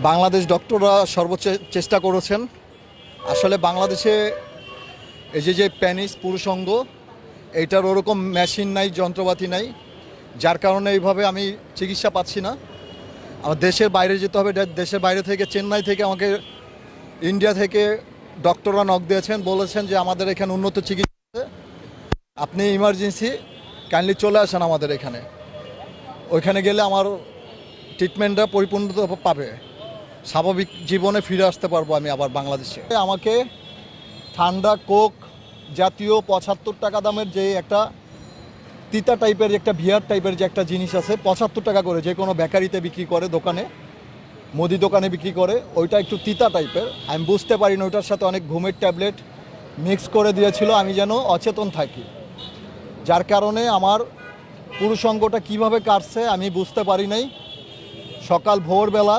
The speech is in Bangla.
বাংলাদেশ ডক্টররা সর্বোচ্চ চেষ্টা করেছেন। আসলে বাংলাদেশে এই যে প্যানিস পুরুষঙ্গ এইটার ওরকম মেশিন নাই, যন্ত্রপাতি নাই, যার কারণে এইভাবে আমি চিকিৎসা পাচ্ছি না। আমার দেশের বাইরে যেতে হবে। দেশের বাইরে থেকে, চেন্নাই থেকে আমাকে, ইন্ডিয়া থেকে ডক্টররা নক দিয়েছেন, বলেছেন যে আমাদের এখানে উন্নত চিকিৎসা আছে, আপনি ইমার্জেন্সি কাইন্ডলি চলে আসেন আমাদের এখানে। ওইখানে গেলে আমার ট্রিটমেন্টটা পরিপূর্ণতা পাবে, স্বাভাবিক জীবনে ফিরে আসতে পারবো আমি আবার বাংলাদেশে। আমাকে ঠান্ডা কোক জাতীয় 75 টাকা দামের যে একটা তিতা টাইপের, একটা বিয়ার টাইপের যে একটা জিনিস আছে, 75 টাকা করে যে কোনো বেকারিতে বিক্রি করে, দোকানে, মুদি দোকানে বিক্রি করে, ওইটা একটু তিতা টাইপের। আমি বুঝতে পারি না, ওইটার সাথে অনেক ঘুমের ট্যাবলেট মিক্স করে দিয়েছিল, আমি যেন অচেতন থাকি, যার কারণে আমার পুরুষঙ্গটা কীভাবে কাটছে আমি বুঝতে পারি নাই। সকাল ভোরবেলা